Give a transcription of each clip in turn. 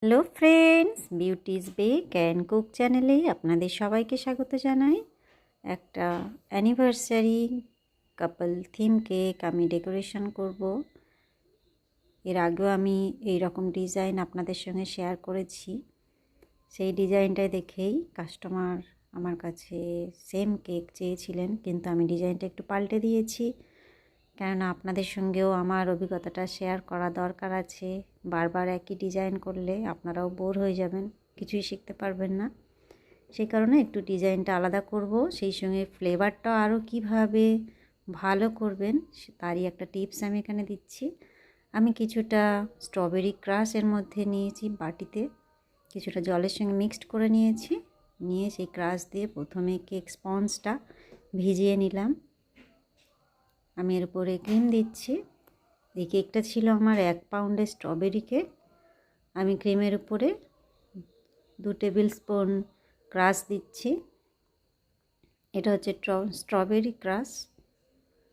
Hello friends, beauty's bake and cook চ্যানেলে আপনাদের সবাইকে স্বাগত জানাই। একটা অ্যানিভার্সারি কাপল থিম কেক আমি ডেকোরেশন করব। এর আগেও আমি এই রকম ডিজাইন আপনাদের সঙ্গে শেয়ার করেছি। সেই ডিজাইনটাই দেখেই কাস্টমার আমার কাছে সেম কেক চেয়েছিলেন, কিন্তু আমি ডিজাইনটা একটু পাল্টে দিয়েছি, কেননা আপনাদের সঙ্গেও আমার অভিজ্ঞতাটা শেয়ার করা দরকার আছে। বারবার একই ডিজাইন করলে আপনারাও বোর হয়ে যাবেন, কিছুই শিখতে পারবেন না। সেই কারণে একটু ডিজাইনটা আলাদা করব, সেই সঙ্গে ফ্লেভারটাও আরও কীভাবে ভালো করবেন তারই একটা টিপস আমি এখানে দিচ্ছি। আমি কিছুটা স্ট্রবেরি ক্রাশ এর মধ্যে নিয়েছি বাটিতে, কিছুটা জলের সঙ্গে মিক্সড করে নিয়েছি। নিয়ে সেই ক্রাশ দিয়ে প্রথমে কেক স্পঞ্জটা ভিজিয়ে নিলাম। আমি এর উপরে ক্রিম দিচ্ছি। এই কেকটা ছিল আমার 1 পাউন্ডের স্ট্রবেরি কেক। আমি ক্রিমের উপরে 2 টেবিল স্পুন ক্রাশ দিচ্ছি। এটা হচ্ছে স্ট্রবেরি ক্রাশ,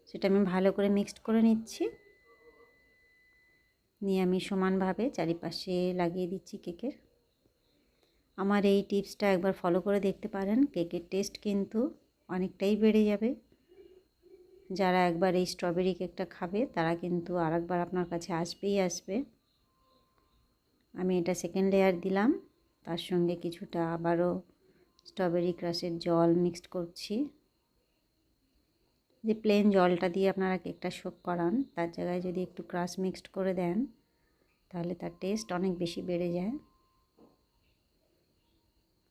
সেটা আমি ভালো করে মিক্সড করে নিচ্ছি। নিয়ে আমি সমানভাবে চারিপাশে লাগিয়ে দিচ্ছি কেকের। আমার এই টিপসটা একবার ফলো করে দেখতে পারেন, কেকের টেস্ট কিন্তু অনেকটাই বেড়ে যাবে। যারা একবার এই স্ট্রবেরি কেকটা খাবে তারা কিন্তু আরেকবার আপনার কাছে আসবেই আসবে। আমি এটা সেকেন্ড লেয়ার দিলাম, তার সঙ্গে কিছুটা আবারও স্ট্রবেরি ক্রাশের জল মিক্সড করছি। যে প্লেন জলটা দিয়ে আপনারা কেকটা শোক করান, তার জায়গায় যদি একটু ক্রাশ মিক্সড করে দেন তাহলে তার টেস্ট অনেক বেশি বেড়ে যায়।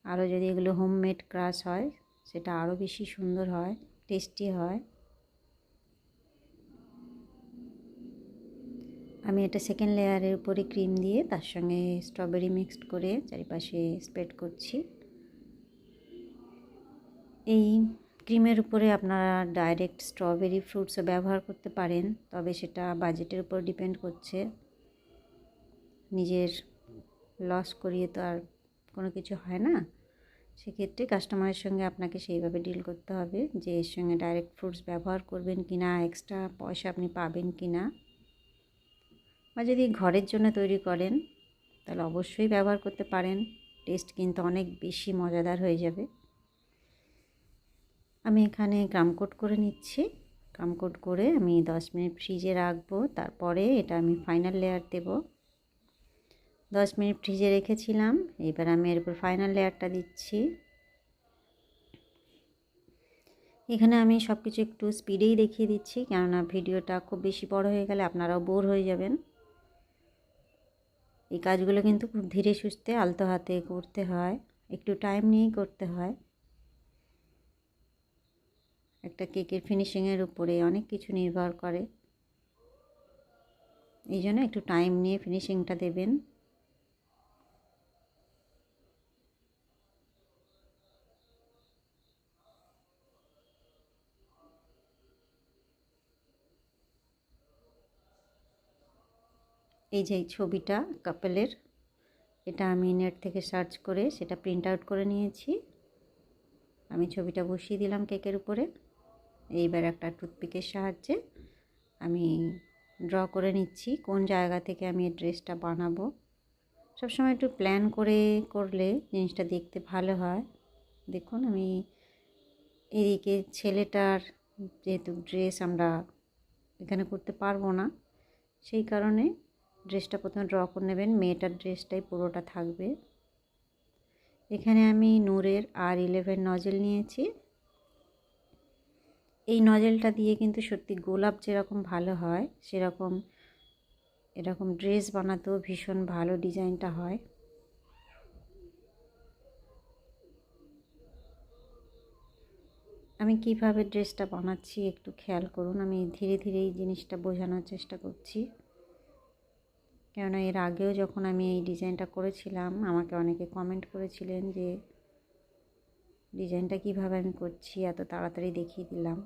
আরও যদি এগুলো হোমমেড ক্রাশ হয় সেটা আরও বেশি সুন্দর হয়, টেস্টি হয়। আমি এটা সেকেন্ড লেয়ারের উপরে ক্রিম দিয়ে তার সঙ্গে স্ট্রবেরি মিক্সড করে চারিপাশে স্প্রেড করছি। এই ক্রিমের উপরে আপনারা ডাইরেক্ট স্ট্রবেরি ফ্রুটসও ব্যবহার করতে পারেন, তবে সেটা বাজেটের উপর ডিপেন্ড করছে। নিজের লস করিয়ে তো আর কোনো কিছু হয় না। সেক্ষেত্রে কাস্টমারের সঙ্গে আপনাকে সেইভাবে ডিল করতে হবে যে এর সঙ্গে ডাইরেক্ট ফ্রুটস ব্যবহার করবেন কি না, এক্সট্রা পয়সা আপনি পাবেন কি না। বা যদি ঘরের জন্য তৈরি করেন তাহলে অবশ্যই ব্যবহার করতে পারেন, টেস্ট কিন্তু অনেক বেশি মজাদার হয়ে যাবে। আমি এখানে ক্রামকোট করে নিচ্ছি। ক্রামকোট করে আমি 10 মিনিট ফ্রিজে রাখবো, তারপরে এটা আমি ফাইনাল লেয়ার দেব। 10 মিনিট ফ্রিজে রেখেছিলাম, এবার আমি এর উপর ফাইনাল লেয়ারটা দিচ্ছি। এখানে আমি সব কিছু একটু স্পিডেই দেখিয়ে দিচ্ছি, কেননা ভিডিওটা খুব বেশি বড় হয়ে গেলে আপনারাও বোর হয়ে যাবেন। এই কাজগুলো কিন্তু খুব ধীরে সুস্থে আলতো হাতে করতে হয়, একটু টাইম নিয়েই করতে হয়। একটা কেকের ফিনিশিংয়ের উপরে অনেক কিছু নির্ভর করে, এই জন্য একটু টাইম নিয়ে ফিনিশিংটা দেবেন। এই যে ছবিটা কাপেলের, এটা আমি নেট থেকে সার্চ করে সেটা প্রিন্ট আউট করে নিয়েছি। আমি ছবিটা বসিয়ে দিলাম কেকের উপরে। এইবার একটা টুথপিকের সাহায্যে আমি ড্র করে নিচ্ছি কোন জায়গা থেকে আমি এই ড্রেসটা বানাবো। সবসময় একটু প্ল্যান করে করলে জিনিসটা দেখতে ভালো হয়। দেখুন আমি এদিকে ছেলেটার যেহেতু ড্রেস আমরা এখানে করতে পারবো না, সেই কারণে ড্রেসটা প্রথমে ড্র করে নেবেন, মেয়েটার ড্রেসটাই পুরোটা থাকবে। এখানে আমি নূরের R11 নজেল নিয়েছি। এই নজেলটা দিয়ে কিন্তু সত্যি গোলাপ যেরকম ভালো হয় সেরকম এরকম ড্রেস বানাতেও ভীষণ ভালো ডিজাইনটা হয়। আমি কিভাবে ড্রেসটা বানাচ্ছি একটু খেয়াল করুন, আমি ধীরে ধীরে এই জিনিসটা বোঝানোর চেষ্টা করছি, কেননা এর আগেও যখন আমি এই ডিজাইনটা করেছিলাম আমাকে অনেকে কমেন্ট করেছিলেন যে ডিজাইনটা কিভাবে আমি করছি, এত তাড়াতাড়ি দেখিয়ে দিলাম।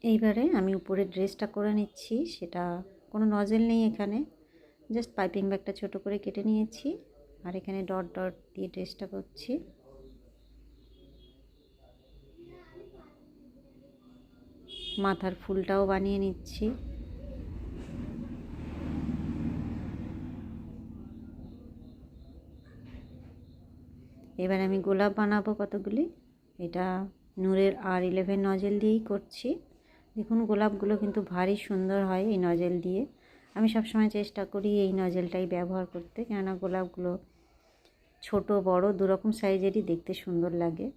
এইবারে আমি উপরে ড্রেসটা করে নিচ্ছি, সেটা কোনো নজেল নেই এখানে, জাস্ট পাইপিং ব্যাগটা ছোটো করে কেটে নিয়েছি। আর এখানে ডট ডট দিয়ে ট্রেসটা করছি। মাথার ফুলটাও বানিয়ে নিচ্ছি। এবার আমি গোলাপ বানাবো কতগুলি। এটা নূরের R11 নজেল দিয়েই করছি। দেখুন গোলাপগুলো কিন্তু ভারী সুন্দর হয় এই নজেল দিয়ে। আমি সবসময় চেষ্টা করি এই নজেলটাই ব্যবহার করতে, কেননা গোলাপগুলো ছোট বড় দুরকম সাইজেরই দেখতে সুন্দর লাগে।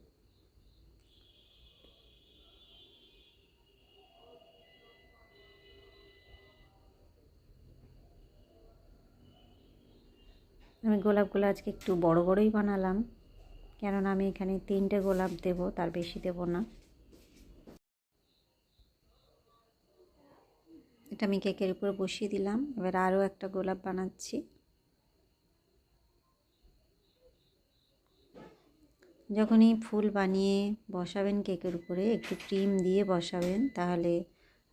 আমি গোলাপগুলো আজকে একটু বড় বড়ই বানালাম, কেননা আমি এখানে 3টে গোলাপ দেব, তার বেশি দেব না। এটা আমি কেকের উপর বসিয়ে দিলাম। এবার আরও একটা গোলাপ বানাচ্ছি। যখনই ফুল বানিয়ে বসাবেন কেকের উপরে একটু ক্রিম দিয়ে বসাবেন, তাহলে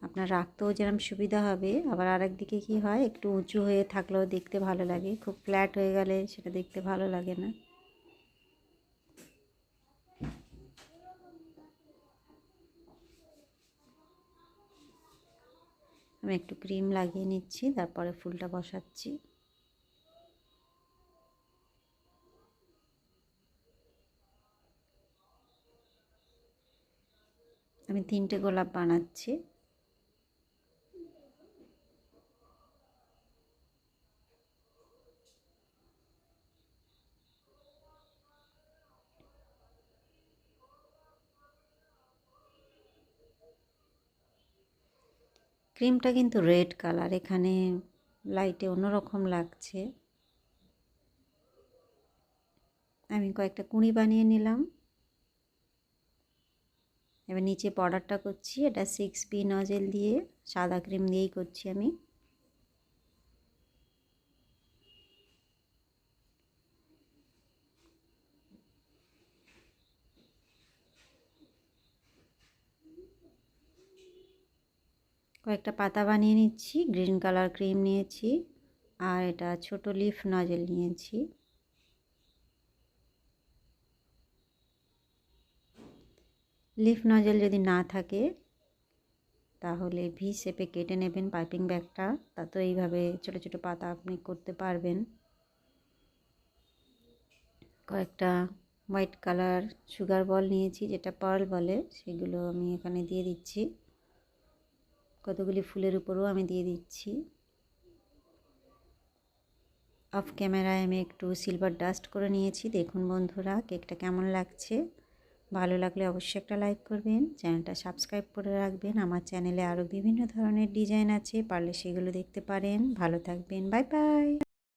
আপনার রাখতেও যেরকম সুবিধা হবে। আবার আরেক দিকে কি হয়, একটু উঁচু হয়ে থাকলেও দেখতে ভালো লাগে, খুব ফ্ল্যাট হয়ে গেলে সেটা দেখতে ভালো লাগে না। আমি একটু ক্রিম লাগিয়ে নিচ্ছি, তারপরে ফুলটা বসাচ্ছি। আমি 3টে গোলাপ বানাচ্ছি। ক্রিমটা কিন্তু রেড কালার, এখানে লাইটে অন্যরকম লাগছে। আমি কয়েকটা কুঁড়ি বানিয়ে নিলাম। এবার নিচে বর্ডারটা করছি। এটা 6B নজেল দিয়ে সাদা ক্রিম দিয়েই করছি আমি। কয়েকটা পাতা বানিয়ে নিচ্ছি। গ্রিন কালার ক্রিম নিয়েছি, আর এটা ছোট লিফ নজেল নিয়েছি। লিফ নজেল যদি না থাকে তাহলে ভি শেপে কেটে নেবেন পাইপিং ব্যাগটা, তাতে এইভাবে ছোট ছোট পাতা আপনি করতে পারবেন। কয়েকটা হোয়াইট কালার সুগার বল নিয়েছি, যেটা পার্ল বলে, সেগুলো আমি এখানে দিয়ে দিচ্ছি। কতগুলি ফুলের উপরেও আমি দিয়ে দিচ্ছি। অফ ক্যামেরায় আমি একটু সিলভার ডাস্ট করে নিয়েছি। দেখুন বন্ধুরা কেকটা কেমন লাগছে। ভালো লাগলে অবশ্যই একটা লাইক করবেন, চ্যানেলটা সাবস্ক্রাইব করে রাখবেন। আমার চ্যানেলে আরও বিভিন্ন ধরনের ডিজাইন আছে, পারলে সেগুলো দেখতে পারেন। ভালো থাকবেন, বাই বাই।